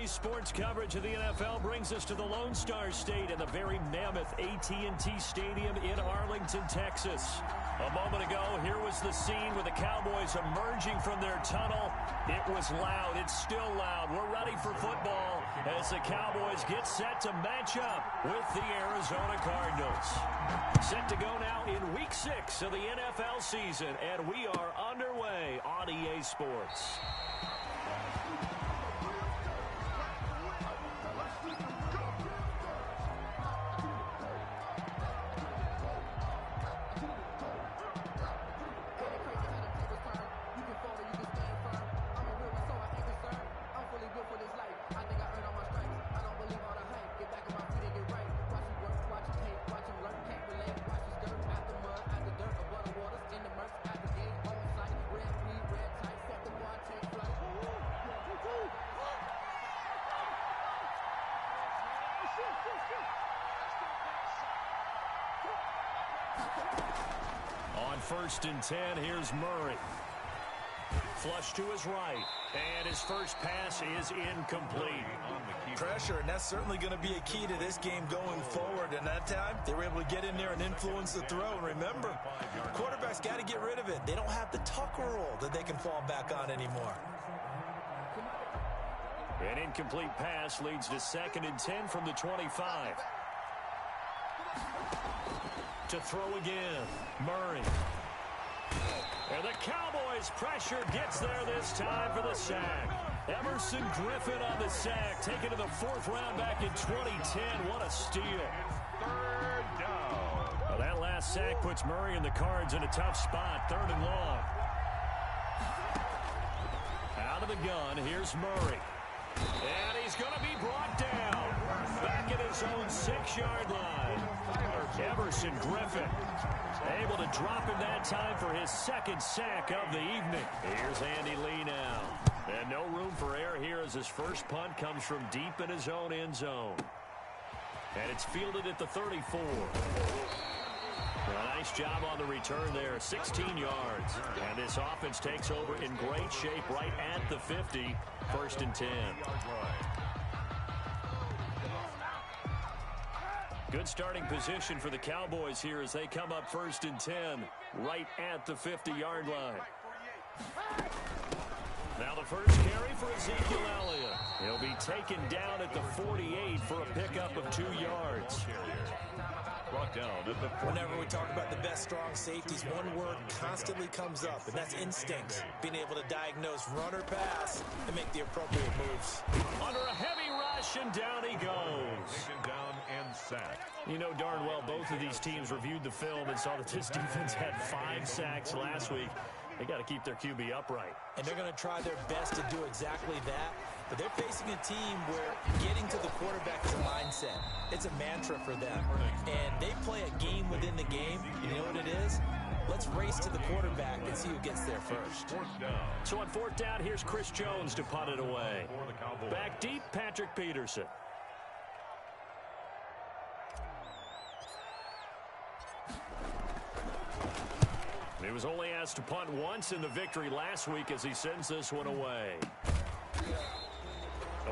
Today's sports coverage of the NFL brings us to the Lone Star State and the very mammoth AT&T Stadium in Arlington, Texas. A moment ago, here was the scene with the Cowboys emerging from their tunnel. It was loud. It's still loud. We're ready for football as the Cowboys get set to match up with the Arizona Cardinals. Set to go now in Week 6 of the NFL season, and we are underway on EA Sports. On 1st and 10, here's Murray. Flush to his right, and his first pass is incomplete. Pressure, and that's certainly going to be a key to this game going forward. And that time, they were able to get in there and influence the throw. And remember, quarterbacks got to get rid of it. They don't have the tucker roll that they can fall back on anymore. An incomplete pass leads to 2nd and 10 from the 25. To throw again, Murray. And the Cowboys pressure gets there this time for the sack. Emerson Griffin on the sack, taken to the 4th round back in 2010. What a steal. 3rd down. Well, that last sack puts Murray and the Cards in a tough spot. 3rd and long. Out of the gun, here's Murray. And he's going to be brought down. Back at his own 6-yard line. Emerson Griffin able to drop him that time for his 2nd sack of the evening. Here's Andy Lee now. And no room for error here as his first punt comes from deep in his own end zone. And it's fielded at the 34. A nice job on the return there, 16 yards. And this offense takes over in great shape right at the 50, 1st and 10. Good starting position for the Cowboys here as they come up 1st and 10, right at the 50-yard line. Now the first carry for Ezekiel Elliott. He'll be taken down at the 48 for a pickup of 2 yards. Brought down at the 48. Whenever we talk about the best strong safeties, one word constantly comes up, and that's instincts. Being able to diagnose run or pass and make the appropriate moves. Under a heavy rush, and down he goes. Taken down and sacked. You know darn well both of these teams reviewed the film and saw that this defense had 5 sacks last week. They got to keep their QB upright. And they're going to try their best to do exactly that. But they're facing a team where getting to the quarterback is a mindset. It's a mantra for them. And they play a game within the game. You know what it is? Let's race to the quarterback and see who gets there first. 4th down. So on 4th down, here's Chris Jones to punt it away. Back deep, Patrick Peterson. He was only asked to punt once in the victory last week as he sends this one away.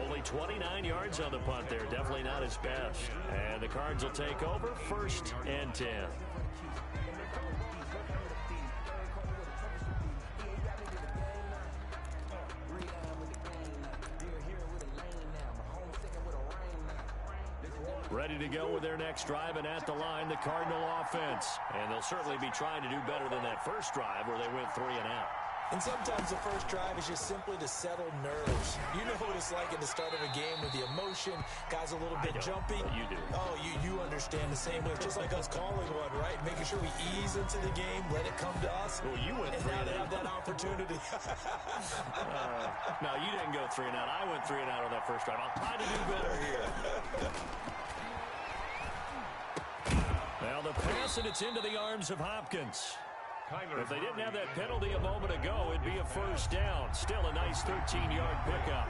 Only 29 yards on the punt there. Definitely not his best. And the Cards will take over 1st and 10. Ready to go with their next drive, and at the line, the Cardinal offense. And they'll certainly be trying to do better than that first drive where they went 3 and out. And sometimes the first drive is just simply to settle nerves. You know what it's like at the start of a game with the emotion, guys a little bit jumpy. You do. Oh, you understand the same way. Just like us calling one, right? Making sure we ease into the game, let it come to us. Well, you went 3 and now and they out. have that opportunity. No, you didn't go 3 and out. I went 3 and out on that first drive. I'll try to do better here. Now the pass, and it's into the arms of Hopkins. If they didn't have that penalty a moment ago, it'd be a 1st down. Still a nice 13-yard pickup.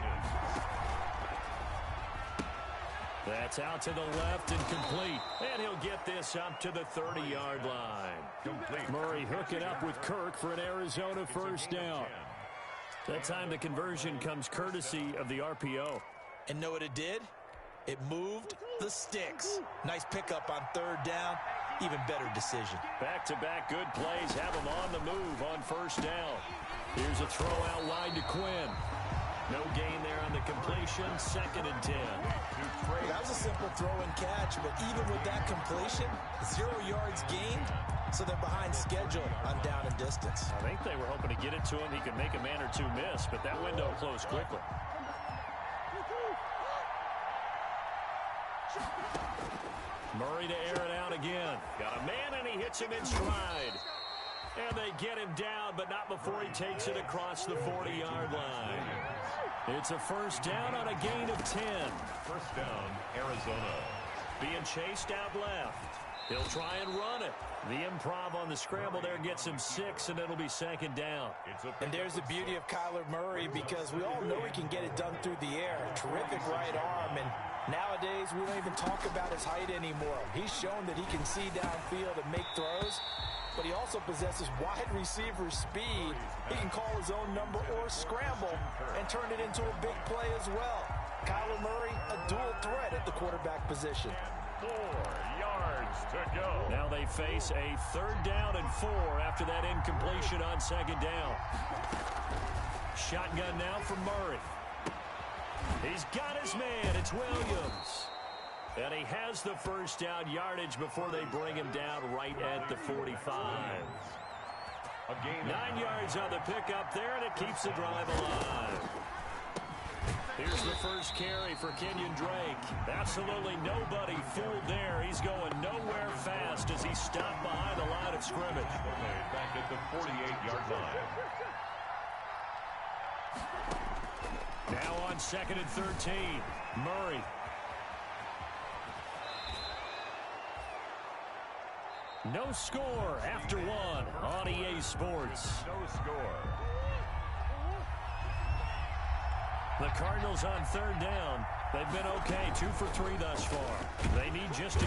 That's out to the left and complete. And he'll get this up to the 30-yard line. Complete. Murray hooking up with Kirk for an Arizona 1st down. That time the conversion comes courtesy of the RPO. And know what it did? It moved the sticks. Nice pickup on third down. Even better decision. Back-to-back good plays have him on the move on first down. Here's a throw out wide to Quinn. No gain there on the completion. 2nd and 10. That was a simple throw and catch, but even with that completion, 0 yards gained, so they're behind schedule on down and distance. I think they were hoping to get it to him. He could make a man or two miss, but that window closed quickly. Murray to air it out again. Got a man, and he hits him in stride. And they get him down, but not before he takes it across the 40-yard line. It's a first down on a gain of 10. First down, Arizona. Being chased out left. He'll try and run it. The improv on the scramble there gets him 6, and it'll be 2nd down. And there's the beauty of Kyler Murray, because we all know he can get it done through the air. Terrific right arm, and nowadays we don't even talk about his height anymore. He's shown that he can see downfield and make throws, but he also possesses wide receiver speed. He can call his own number or scramble and turn it into a big play as well. Kyler Murray, a dual threat at the quarterback position. 4 yards to go. Now they face a 3rd down and 4 after that incompletion on 2nd down. Shotgun now from Murray. He's got his man. It's Williams. And he has the first down yardage before they bring him down right at the 45. 9 yards on the pickup there, and it keeps the drive alive. Here's the first carry for Kenyon Drake. Absolutely nobody fooled there. He's going nowhere fast as he stopped behind the line of scrimmage. Back at the 48-yard line. Now on 2nd and 13. Murray. No score after 1 on EA Sports. No score. The Cardinals on 3rd down. They've been okay, 2 for 3 thus far. They need just to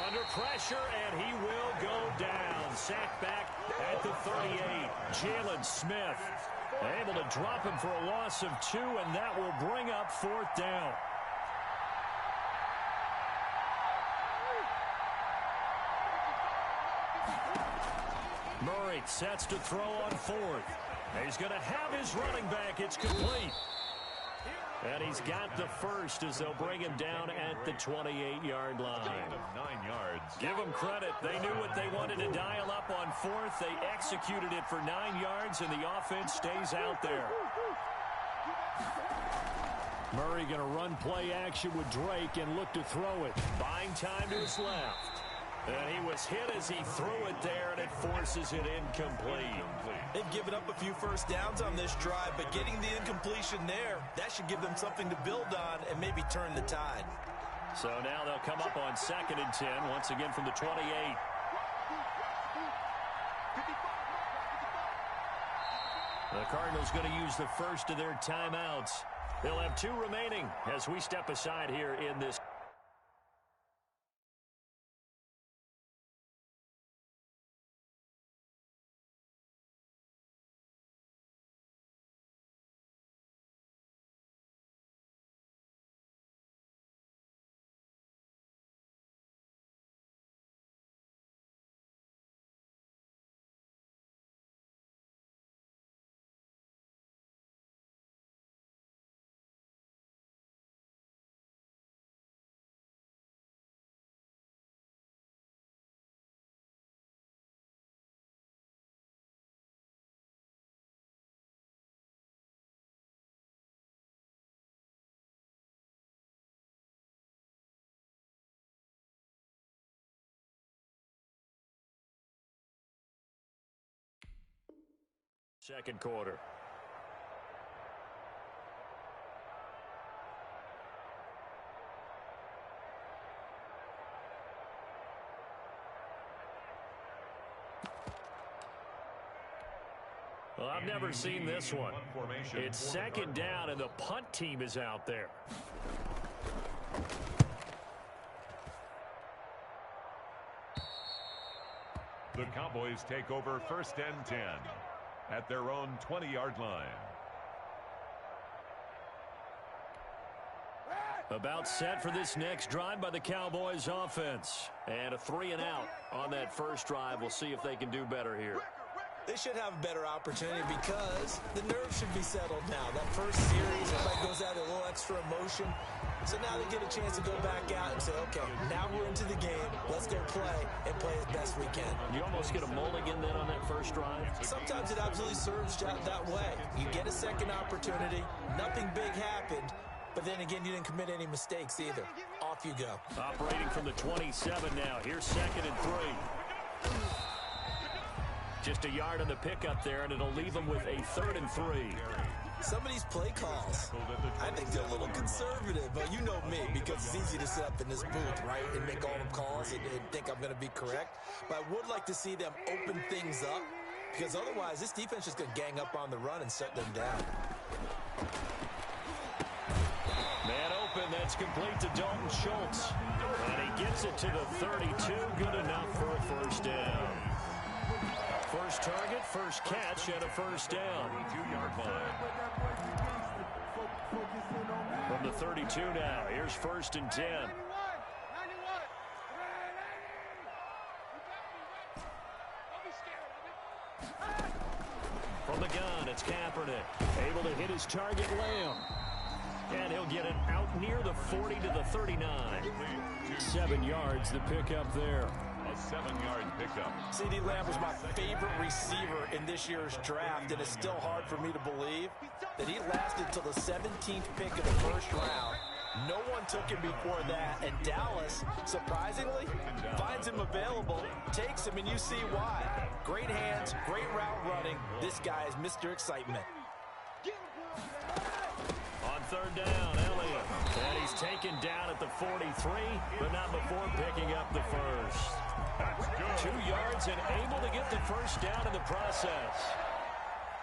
under pressure, and he will go down. Sacked back at the 38. Jalen Smith able to drop him for a loss of 2, and that will bring up 4th down. Murray sets to throw on 4th. He's going to have his running back. It's complete. And he's got the first as they'll bring him down at the 28-yard line. 9 yards. Give them credit. They knew what they wanted to dial up on 4th. They executed it for 9 yards, and the offense stays out there. Murray going to run play action with Drake and look to throw it. Buying time to his left. And he was hit as he threw it there, and it forces it incomplete. They've given up a few first downs on this drive, but getting the incompletion there, that should give them something to build on and maybe turn the tide. So now they'll come up on 2nd and 10, once again from the 28. The Cardinals going to use the first of their timeouts. They'll have 2 remaining as we step aside here in this. Second quarter. Well, I've never seen this one. It's 2nd down, and the punt team is out there. The Cowboys take over 1st and 10 at their own 20-yard line. About set for this next drive by the Cowboys offense. And a 3-and-out on that first drive. We'll see if they can do better here. They should have a better opportunity because the nerves should be settled now. That first series, everybody goes out with a little extra emotion. So now they get a chance to go back out and say, okay, now we're into the game. Let's go play and play as best we can. You almost get a mulligan then on that first drive? Sometimes it absolutely serves that way. You get a second opportunity. Nothing big happened. But then again, you didn't commit any mistakes either. Off you go. Operating from the 27 now. Here's 2nd and 3. Just a yard on the pickup there, and it'll leave them with a 3rd and 3. Some of these play calls, I think they're a little conservative. But you know me, because it's easy to sit up in this booth, right, and make all the calls and think I'm going to be correct. But I would like to see them open things up, because otherwise this defense is going to gang up on the run and shut them down. Man open, that's complete to Dalton Schultz. And he gets it to the 32, good enough for a first down. First target, first catch, and a first down. 22-yard line. From the 32 now, here's 1st and 10. From the gun, it's Kaepernick. Able to hit his target, Lamb. And he'll get it out near the 40 to the 39. 7 yards, the pickup there. A 7-yard pickup. CD Lamb was my favorite receiver in this year's draft, and it's still hard for me to believe that he lasted till the 17th pick of the first round. No one took him before that, and Dallas, surprisingly, finds him available, takes him, and you see why. Great hands, great route running. This guy is Mr. Excitement. On 3rd down, Elliott. And he's taken down at the 43, but not before picking up the first. 2 yards and able to get the first down in the process.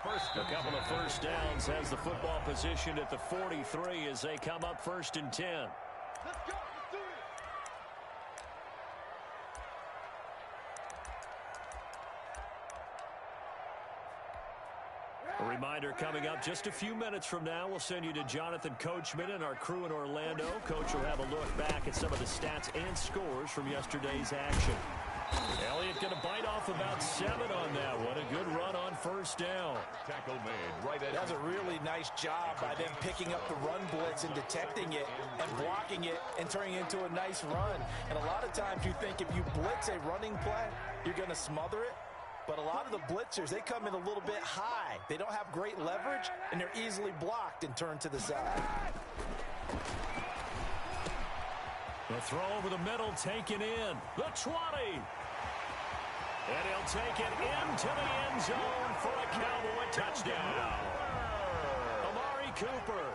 A couple of first downs has the football positioned at the 43 as they come up 1st and 10. Let's go. Let's do it. A reminder coming up just a few minutes from now, we'll send you to Jonathan Coachman and our crew in Orlando. Coach will have a look back at some of the stats and scores from yesterday's action. Elliott going to bite off about 7 on that one. A good run on first down. Tackle made right at. That's a really nice job by them picking up the run blitz and detecting it and blocking it and turning it into a nice run. And a lot of times you think if you blitz a running play, you're going to smother it. But a lot of the blitzers, they come in a little bit high. They don't have great leverage, and they're easily blocked and turned to the side. The throw over the middle, taken in. The 20. And he'll take it into the end zone for a Cowboy touchdown. Amari Cooper,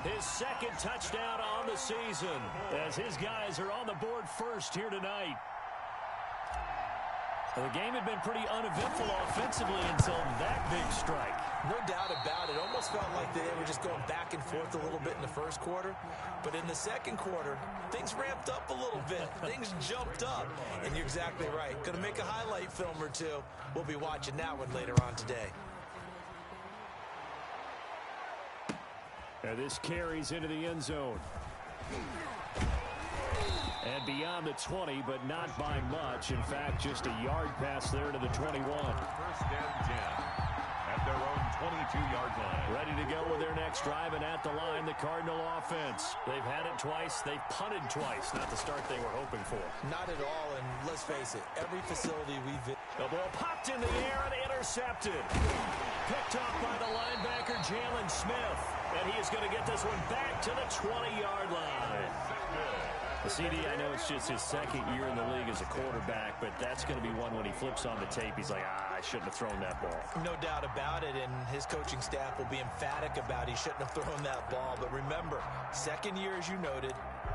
his 2nd touchdown on the season, as his guys are on the board first here tonight. Well, the game had been pretty uneventful offensively until that big strike. No doubt about it. Almost felt like they were just going back and forth a little bit in the first quarter. But in the second quarter, things ramped up a little bit. Things jumped up. And you're exactly right. Going to make a highlight film or two. We'll be watching that one later on today. And this carries into the end zone. And beyond the 20, but not by much. In fact, just a yard pass there to the 21. 1st and 10 at their own 22-yard line. Ready to go with their next drive, and at the line, the Cardinal offense. They've had it twice. They've punted twice. Not the start they were hoping for. Not at all, and let's face it, every facility we visit. The ball popped in the air and intercepted. Picked off by the linebacker, Jalen Smith. And he is going to get this one back to the 20-yard line. CD, I know it's just his 2nd year in the league as a quarterback, but that's going to be one when he flips on the tape. He's like, I shouldn't have thrown that ball. No doubt about it, and his coaching staff will be emphatic about he shouldn't have thrown that ball. But remember, 2nd year, as you noted,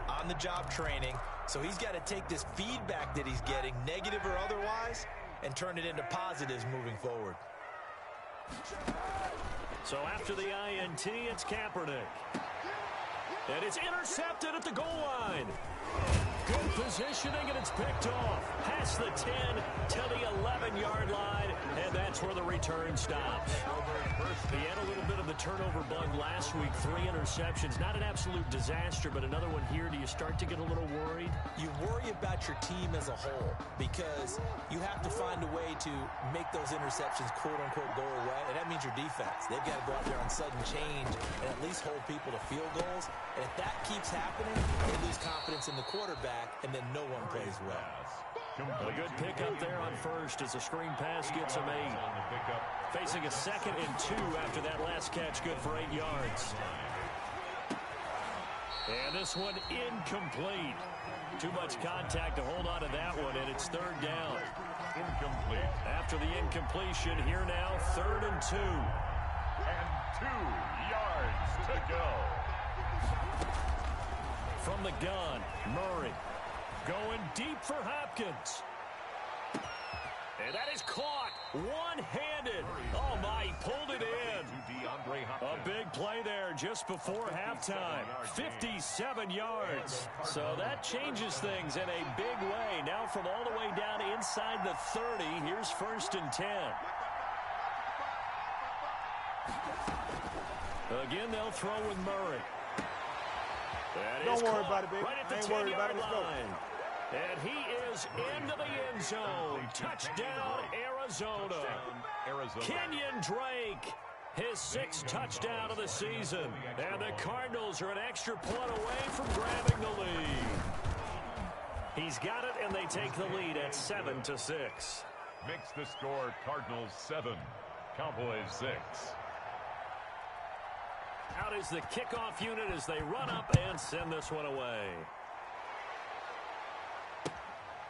on-the-job training. So he's got to take this feedback that he's getting, negative or otherwise, and turn it into positives moving forward. So after the INT, it's Kaepernick. And it's intercepted at the goal line. Good positioning, and it's picked off. Past the 10 to the 11-yard line. And that that's where the return stops. He had a little bit of the turnover bug last week, 3 interceptions. Not an absolute disaster, but another one here. Do you start to get a little worried? You worry about your team as a whole because you have to find a way to make those interceptions, quote-unquote, go away, and that means your defense. They've got to go out there on sudden change and at least hold people to field goals. And if that keeps happening, they lose confidence in the quarterback, and then no one plays well. A good pickup there on first as a screen pass gets him 8. Facing a 2nd and 2 after that last catch, good for 8 yards. And this one incomplete. Too much contact to hold on to that one, and it's 3rd down. Incomplete. After the incompletion, here now, 3rd and 2. And 2 yards to go. From the gun, Murray going deep for Hopkins. And that is caught one-handed. Oh, my, he pulled it in. A big play there just before halftime. 57 yards. So that changes things in a big way. Now from all the way down inside the 30, here's 1st and 10. Again, they'll throw with Murray. Don't worry about it, baby. Right at the 10-yard line. And he is into the end zone. Touchdown, Arizona. Kenyon Drake, his 6th touchdown of the season. And the Cardinals are an extra point away from grabbing the lead. He's got it, and they take the lead at 7-6. Makes the score Cardinals 7, Cowboys 6. Out is the kickoff unit as they run up and send this one away.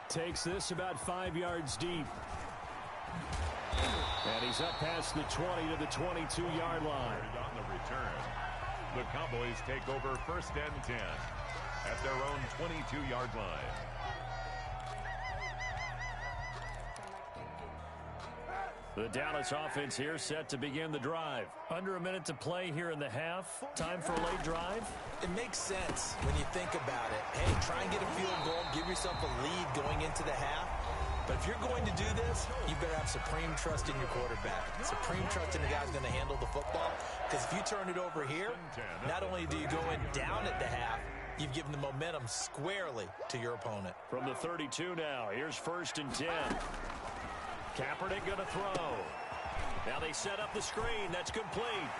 Takes this about 5 yards deep. And he's up past the 20 to the 22-yard line. On the return, the Cowboys take over 1st and 10 at their own 22-yard line. The Dallas offense here set to begin the drive. Under a minute to play here in the half. Time for a late drive. It makes sense when you think about it. Hey, try and get a field goal. Give yourself a lead going into the half. But if you're going to do this, you better have supreme trust in your quarterback. Supreme trust in the guy who's going to handle the football. Because if you turn it over here, not only do you go in down at the half, you've given the momentum squarely to your opponent. From the 32 now, here's 1st and 10. Kaepernick going to throw. Now they set up the screen. That's complete.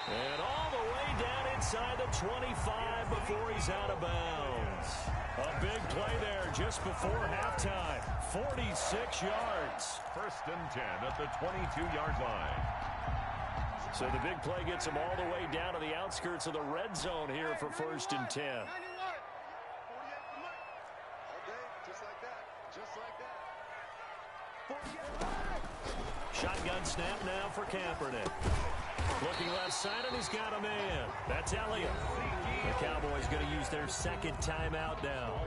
And all the way down inside the 25 before he's out of bounds. A big play there just before halftime. 46 yards. 1st and 10 at the 22-yard line. So the big play gets him all the way down to the outskirts of the red zone here for 1st and 10. Shotgun snap now for Kaepernick. Looking left side, and he's got a man. That's Elliott. The Cowboys going to use their 2nd timeout now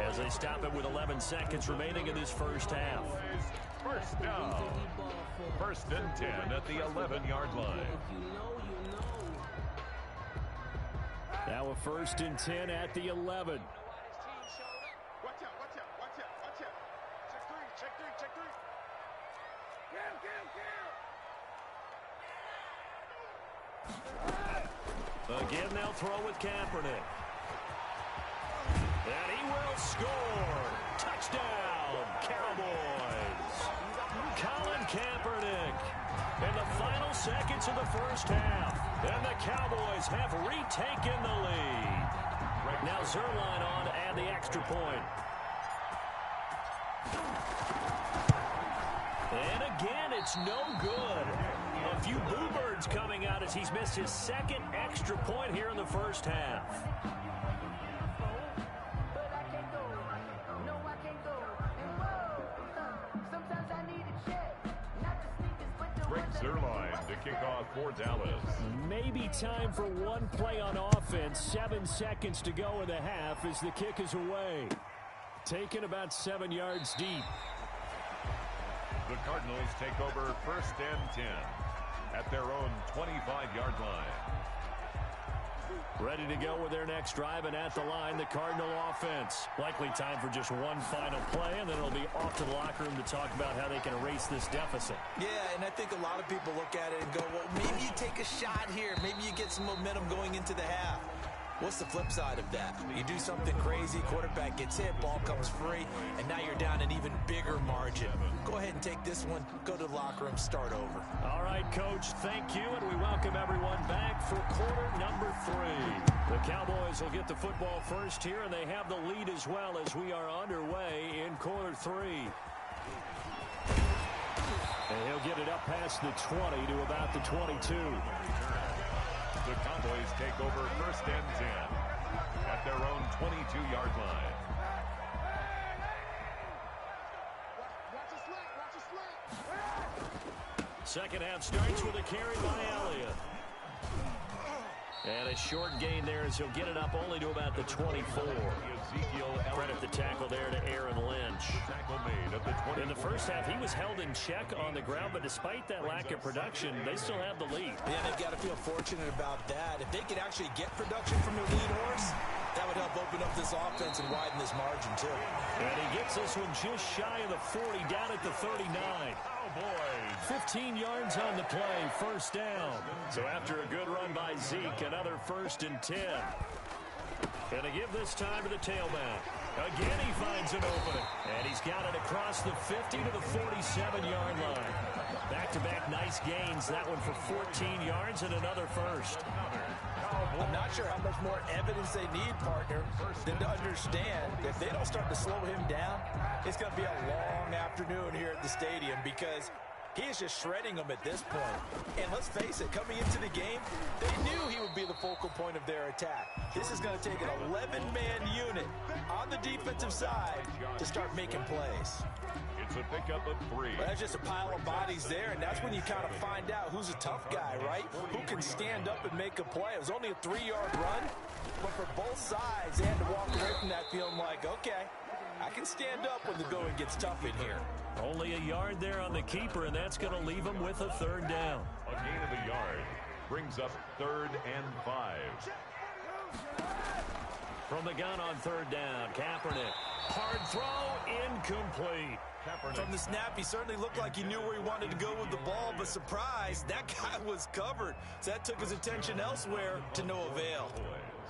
as they stop it with 11 seconds remaining in this first half. 1st down. 1st and 10 at the 11-yard line. Now a 1st and 10 at the 11. Watch out, watch out, watch out, watch out. Check three, check three. Again, they'll throw with Kaepernick. And he will score. Touchdown, Cowboys. Colin Kaepernick in the final seconds of the first half. And the Cowboys have retaken the lead. Now Zerline on to add the extra point. And again, it's no good. A few boo birds coming out as he's missed his 2nd extra point here in the first half. Rick Zerline to kick off for Dallas. Maybe time for one play on offense. 7 seconds to go in the half as the kick is away. Taken about 7 yards deep. The Cardinals take over 1st and 10 at their own 25-yard line. Ready to go with their next drive, and at the line, the Cardinal offense. Likely time for just one final play, and then it'll be off to the locker room to talk about how they can erase this deficit. Yeah, and I think a lot of people look at it and go, well, maybe you take a shot here. Maybe you get some momentum going into the half. What's the flip side of that? You do something crazy, quarterback gets hit, ball comes free, and now you're down an even bigger margin. Go ahead and take this one, go to the locker room, start over. All right, Coach, thank you, and we welcome everyone back for quarter number 3. The Cowboys will get the football first here, and they have the lead as well as we are underway in quarter 3. And he'll get it up past the 20 to about the 22. The Cowboys take over first and 10 at their own 22-yard line. Second half starts with a carry by Elliott. And a short gain there as he'll get it up only to about the 24. Credit the tackle there to Aaron Lynch. In the first half, he was held in check on the ground, but despite that lack of production, they still have the lead. Yeah, they've got to feel fortunate about that. If they could actually get production from their lead horse, that would help open up this offense and widen this margin, too. And he gets this one just shy of the 40, down at the 39. 15 yards on the play, first down. So after a good run by Zeke, another 1st and 10. And to give this time to the tailback. Again, he finds an opening. And he's got it across the 50 to the 47-yard line. Back-to-back nice gains. That one for 14 yards and another first. I'm not sure how much more evidence they need, partner, than to understand if they don't start to slow him down, it's going to be a long afternoon here at the stadium because he is just shredding them at this point. And let's face it, coming into the game, they knew he would be the focal point of their attack. This is going to take an 11-man unit on the defensive side to start making plays. It's a pickup of 3. Well, that's just a pile of bodies there, and that's when you kind of find out who's a tough guy, right? Who can stand up and make a play. It was only a 3-yard run, but for both sides, they had to walk away from that feeling like, okay, I can stand up when the going gets tough in here. Only a yard there on the keeper, and that's going to leave him with a 3rd down. A gain of a yard brings up 3rd and 5. From the gun on 3rd down, Kaepernick. Hard throw, incomplete. From the snap, he certainly looked like he knew where he wanted to go with the ball, but surprise, that guy was covered. So that took his attention elsewhere to no avail.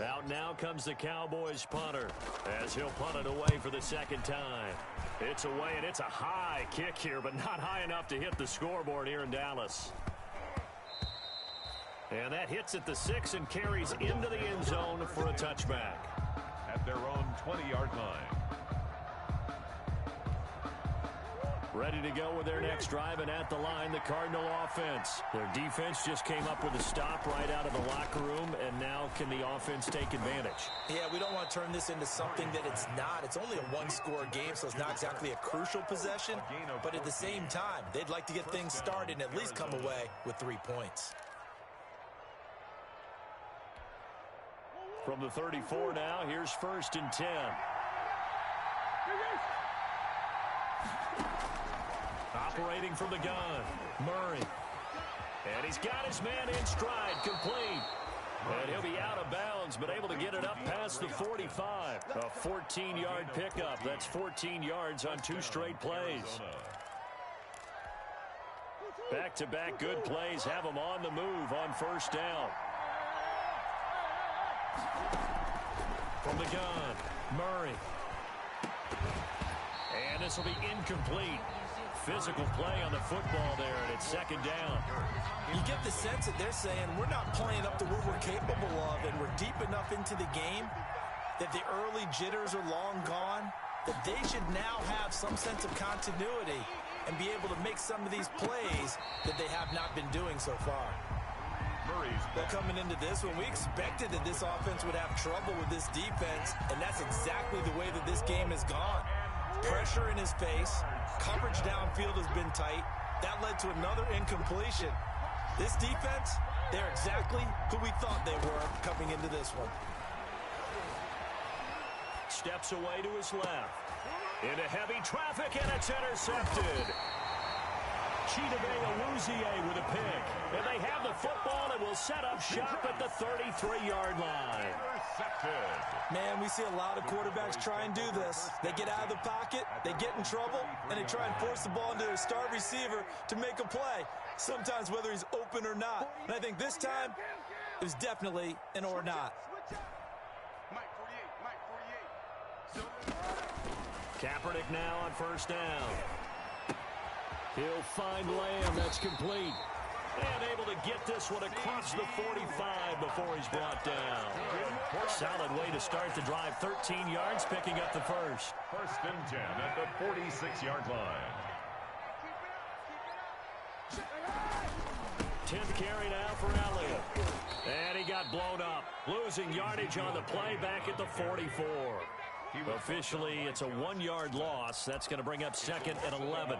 Out now comes the Cowboys punter as he'll punt it away for the 2nd time. It's away, and it's a high kick here, but not high enough to hit the scoreboard here in Dallas. And that hits at the 6 and carries into the end zone for a touchback. At their own 20-yard line. Ready to go with their next drive, and at the line, the Cardinal offense. Their defense just came up with a stop right out of the locker room, and now can the offense take advantage? Yeah, we don't want to turn this into something that it's not. It's only a 1-score game, so it's not exactly a crucial possession. But at the same time, they'd like to get things started and at least come away with 3 points. From the 34 now, here's 1st and 10. Operating from the gun, Murray. And he's got his man in stride, complete. And he'll be out of bounds, but able to get it up past the 45. A 14-yard pickup. That's 14 yards on 2 straight plays. Back-to-back good plays have them on the move on 1st down. From the gun, Murray. And this will be incomplete. Physical play on the football there, and it's 2nd down. You get the sense that they're saying we're not playing up to what we're capable of, and we're deep enough into the game that the early jitters are long gone, that they should now have some sense of continuity and be able to make some of these plays that they have not been doing so far. Well, coming into this one, we expected that this offense would have trouble with this defense, and that's exactly the way that this game has gone. Pressure in his face. Coverage downfield has been tight. That led to another incompletion. This defense, they're exactly who we thought they were coming into this one. Steps away to his left. Into heavy traffic, and it's intercepted. with a pick. And they have the football and will set up shop at the 33-yard line. Man, we see a lot of quarterbacks try and do this. They get out of the pocket, they get in trouble, and they try and force the ball into their star receiver to make a play, sometimes whether he's open or not. And I think this time, it was definitely an or not. Kaepernick now on first down. He'll find Lamb. That's complete. And able to get this one across the 45 before he's brought down. Solid way to start the drive. 13 yards, picking up the first. First and 10 at the 46-yard line. 10th carry now for Elliott. And he got blown up. Losing yardage on the play back at the 44. Officially, it's a 1-yard loss. That's going to bring up 2nd and 11.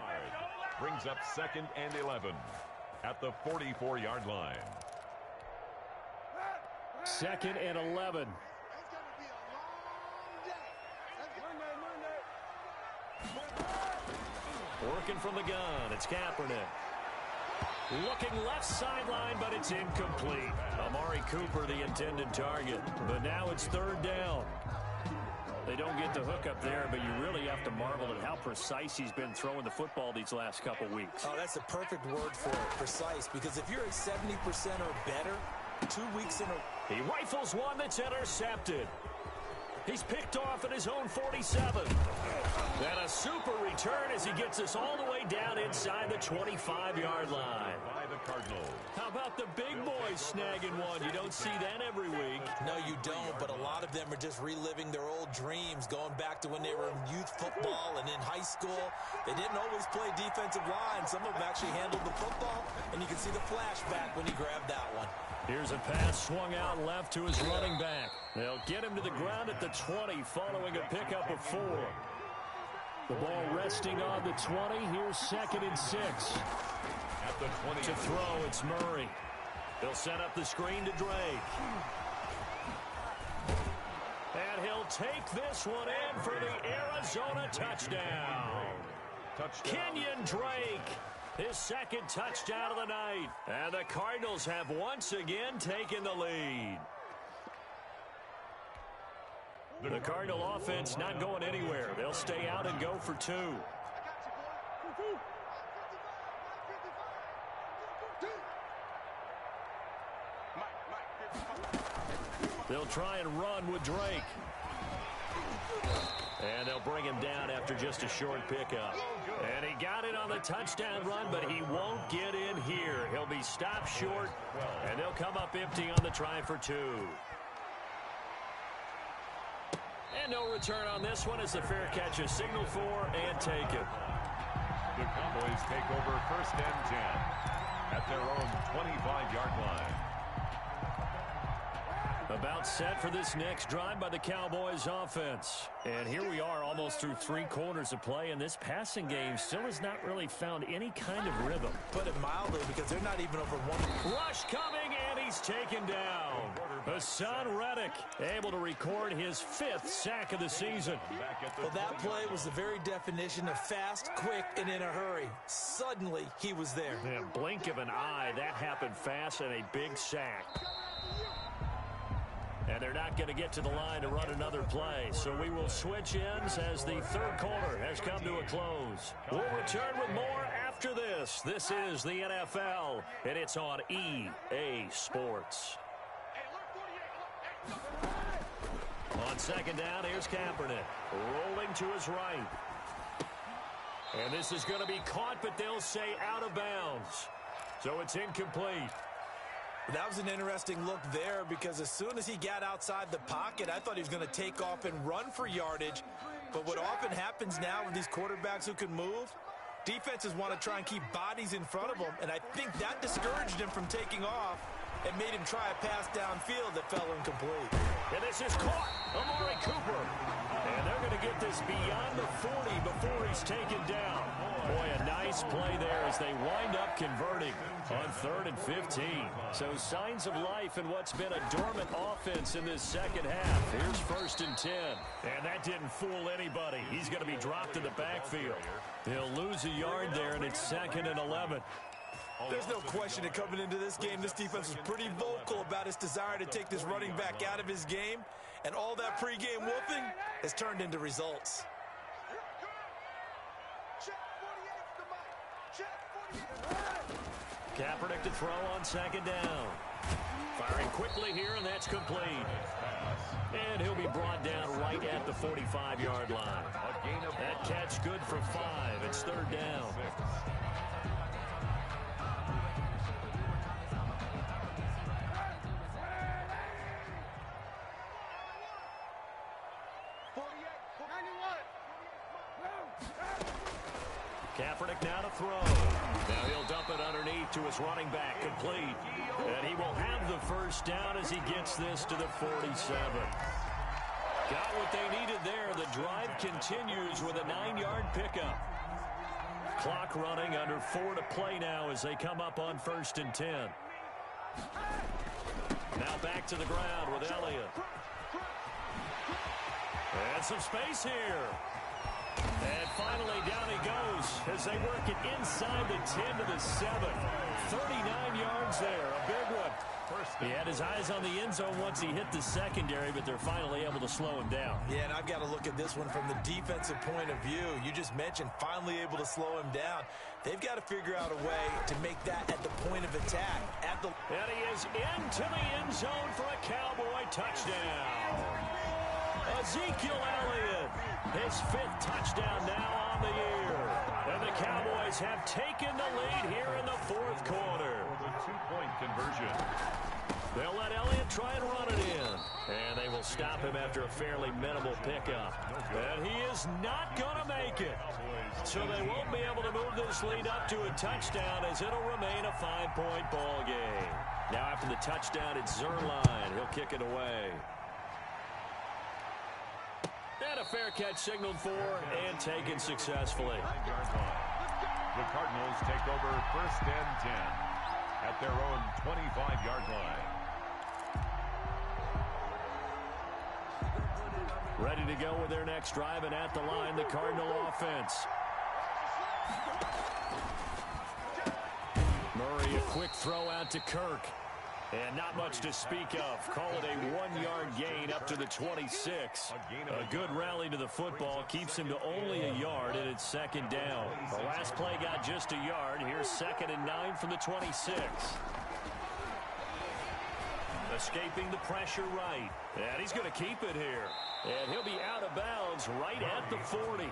Brings up 2nd and 11 at the 44-yard line. 2nd and 11. Working from the gun. It's Kaepernick. Looking left sideline, but it's incomplete. Amari Cooper, the intended target. But now it's 3rd down. They don't get the hook up there, but you really have to marvel at how precise he's been throwing the football these last couple weeks. Oh, that's the perfect word for it, precise, because if you're at 70% or better, 2 weeks in a... He rifles one that's intercepted. He's picked off at his own 47. And a super return as he gets us all the way down inside the 25-yard line. By the Cardinals. How about the big boys snagging one? You don't see that every week. No, you don't, but a lot of them are just reliving their old dreams, going back to when they were in youth football and in high school. They didn't always play defensive line. Some of them actually handled the football, and you can see the flashback when he grabbed that one. Here's a pass swung out left to his running back. They'll get him to the ground at the 20 following a pickup of 4. The ball resting on the 20. Here's 2nd and 6. At the 20. To throw, it's Murray. He'll set up the screen to Drake. And he'll take this one in for the Arizona touchdown. Kenyon Drake. His 2nd touchdown of the night. And the Cardinals have once again taken the lead. The Cardinal offense not going anywhere. They'll stay out and go for 2. They'll try and run with Drake. And they'll bring him down after just a short pickup. And he got it on the touchdown run, but he won't get in here. He'll be stopped short, and they'll come up empty on the try for 2. And no return on this one as the fair catch is signaled for and taken. The Cowboys take over 1st and 10 at their own 25-yard line. About set for this next drive by the Cowboys offense. And here we are almost through 3 quarters of play, and this passing game still has not really found any kind of rhythm. Put it mildly, because they're not even over 1. Rush coming, and he's taken down. Hassan Reddick able to record his 5th sack of the season. Well, that play was the very definition of fast, quick, and in a hurry. Suddenly, he was there. Yeah, blink of an eye, that happened fast, and a big sack. And they're not going to get to the line to run another play. So we will switch ends as the 3rd quarter has come to a close. We'll return with more after this. This is the NFL, and it's on EA Sports. On 2nd down, here's Kaepernick. Rolling to his right. And this is going to be caught, but they'll say out of bounds. So it's incomplete. That was an interesting look there, because as soon as he got outside the pocket, I thought he was going to take off and run for yardage. But what often happens now with these quarterbacks who can move, defenses want to try and keep bodies in front of them, and I think that discouraged him from taking off and made him try a pass downfield that fell incomplete. And this is caught. Amari Cooper. And they're going to get this beyond the 40 before he's taken down. Boy, a nice Nice play there as they wind up converting on 3rd and 15. So signs of life in what's been a dormant offense in this second half. Here's 1st and 10. And that didn't fool anybody. He's going to be dropped in the backfield. He'll lose a yard there, and it's 2nd and 11. There's no question that coming into this game, this defense was pretty vocal about its desire to take this running back out of his game. And all that pregame whooping has turned into results. Kaepernick to throw on 2nd down. Firing quickly here, and that's complete. And he'll be brought down right at the 45-yard line. That catch good for 5. It's 3rd down. Kaepernick now to throw. Now he'll dump it underneath to his running back, complete. And he will have the 1st down as he gets this to the 47. Got what they needed there. The drive continues with a 9-yard pickup. Clock running, under 4 to play now as they come up on 1st and 10. Now back to the ground with Elliott. And some space here. And finally, down he goes as they work it inside the 10 to the 7. 39 yards there, a big one. He had his eyes on the end zone once he hit the secondary, but they're finally able to slow him down. Yeah, and I've got to look at this one from the defensive point of view. You just mentioned finally able to slow him down. They've got to figure out a way to make that at the point of attack. And he is into the end zone for a Cowboy touchdown. Ezekiel Elliott, his 5th touchdown now on the year. And the Cowboys have taken the lead here in the 4th quarter. The 2-point conversion. They'll let Elliott try and run it in. And they will stop him after a fairly minimal pickup. And he is not going to make it. So they won't be able to move this lead up to a touchdown as it'll remain a 5-point ball game. Now after the touchdown, it's Zerline. He'll kick it away. And a fair catch signaled for and taken successfully. The Cardinals take over 1st and 10 at their own 25-yard line. Ready to go with their next drive, and at the line, the Cardinal offense. Murray, a quick throw out to Kirk. And not much to speak of. Call it a 1-yard gain up to the 26. A good rally to the football keeps him to only a yard, and it's 2nd down. The last play got just a yard. Here's 2nd and 9 from the 26. Escaping the pressure right. And he's going to keep it here. And he'll be out of bounds right at the 40.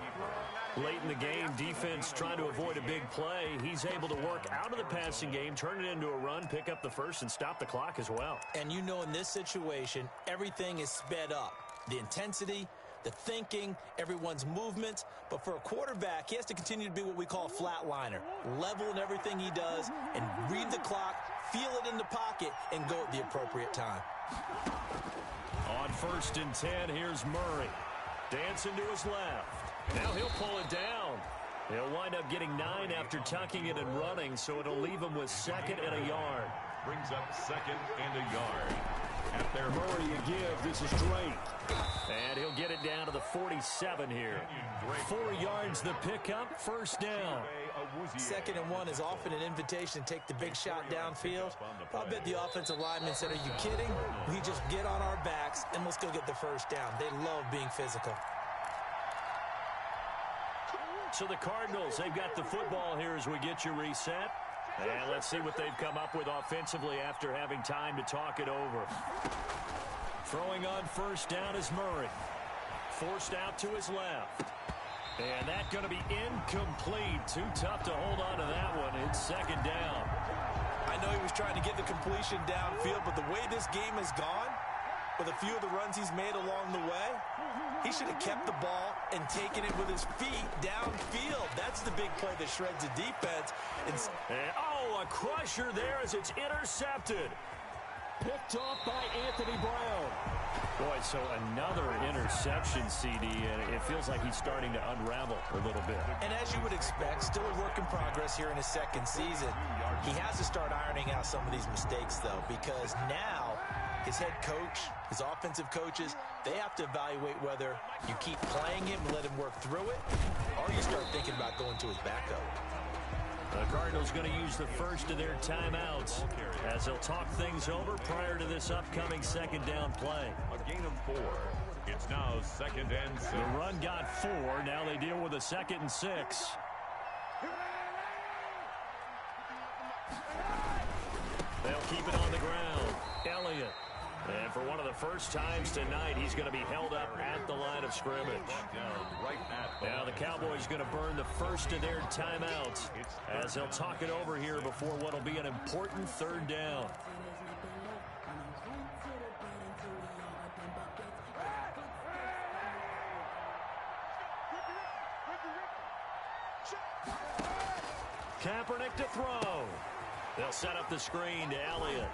Late in the game, defense trying to avoid a big play. He's able to work out of the passing game, turn it into a run, pick up the 1st, and stop the clock as well. And you know in this situation, everything is sped up. The intensity, the thinking, everyone's movements. But for a quarterback, he has to continue to be what we call a flatliner. Level in everything he does and read the clock, feel it in the pocket, and go at the appropriate time. On 1st and 10, here's Murray. Dancing to his left. Now he'll pull it down. He'll wind up getting 9 after tucking it and running, so it'll leave him with 2nd and a yard. Brings up 2nd and a yard. At their Murray a give. This is Drake. And he'll get it down to the 47 here. 4 yards the pickup, 1st down. 2nd and 1 is often an invitation to take the big shot downfield. I'll bet the offensive lineman said, are you kidding? We just get on our backs and let's go get the 1st down. They love being physical. So the Cardinals, they've got the football here as we get you reset. And let's see what they've come up with offensively after having time to talk it over. Throwing on 1st down is Murray. Forced out to his left. And that's going to be incomplete. Too tough to hold on to that one. It's 2nd down. I know he was trying to get the completion downfield, but the way this game has gone, with a few of the runs he's made along the way, he should have kept the ball and taken it with his feet downfield. That's the big play that shreds the defense. A crusher there as it's intercepted. Picked off by Anthony Brown. Boy, so another interception, CD, and it feels like he's starting to unravel a little bit. And as you would expect, still a work in progress here in his second season. He has to start ironing out some of these mistakes, though, because now his head coach, his offensive coaches, they have to evaluate whether you keep playing him and let him work through it, or you start thinking about going to his backup. The Cardinals going to use the first of their timeouts as they'll talk things over prior to this upcoming second down play. A gain of 4. It's now 2nd and 6. The run got 4. Now they deal with a 2nd and 6. They'll keep it on the ground. Elliott. And for one of the first times tonight, he's going to be held up at the line of scrimmage. Now the Cowboys going to burn the first of their timeouts as they'll talk it over here before what will be an important third down. Kaepernick to throw. They'll set up the screen to Elliott.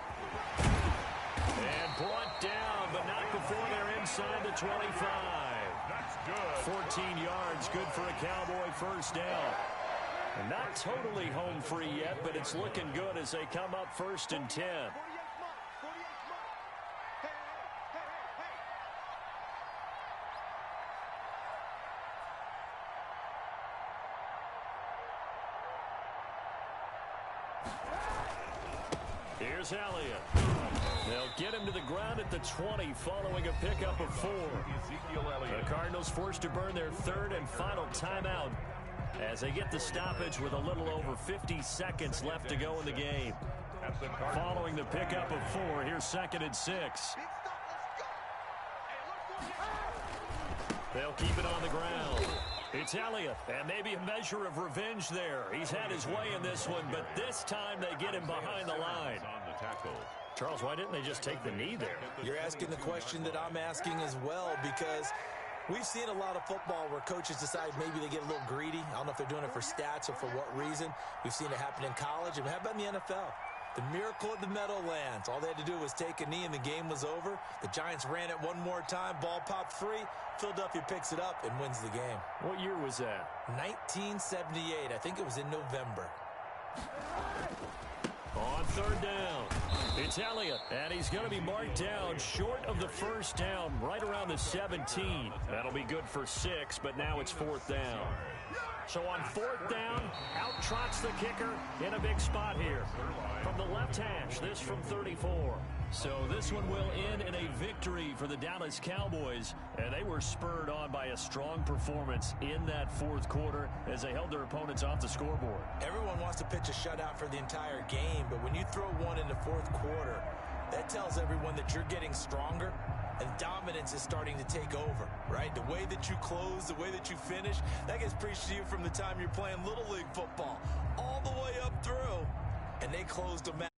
And brought down, but not before they're inside the 25. That's good. 14 yards, good for a Cowboy first down. And not totally home free yet, but it's looking good as they come up 1st and 10. Here's Elliott. They'll get him to the ground at the 20 following a pickup of 4. The Cardinals forced to burn their third and final timeout as they get the stoppage with a little over 50 seconds left to go in the game. Following the pickup of 4, here's 2nd and 6. They'll keep it on the ground. It's Elliott, and maybe a measure of revenge there. He's had his way in this one, but this time they get him behind the line. Charles, why didn't they just take the knee there? You're asking the question that I'm asking as well, because we've seen a lot of football where coaches decide maybe they get a little greedy. I don't know if they're doing it for stats or for what reason. We've seen it happen in college. And how about in the NFL? The miracle of the Meadowlands. All they had to do was take a knee and the game was over. The Giants ran it one more time. Ball popped free. Philadelphia picks it up and wins the game. What year was that? 1978. I think it was in November. On third down, it's Elliott, and he's going to be marked down short of the first down, right around the 17. That'll be good for 6, but now it's 4th down. So on 4th down, out trots the kicker in a big spot here. From the left hash, this from 34. So this one will end in a victory for the Dallas Cowboys, and they were spurred on by a strong performance in that 4th quarter as they held their opponents off the scoreboard. Everyone wants to pitch a shutout for the entire game, but when you throw one in the 4th quarter, that tells everyone that you're getting stronger and dominance is starting to take over, right? The way that you close, the way that you finish, that gets preached to you from the time you're playing Little League football all the way up through, and they closed them out.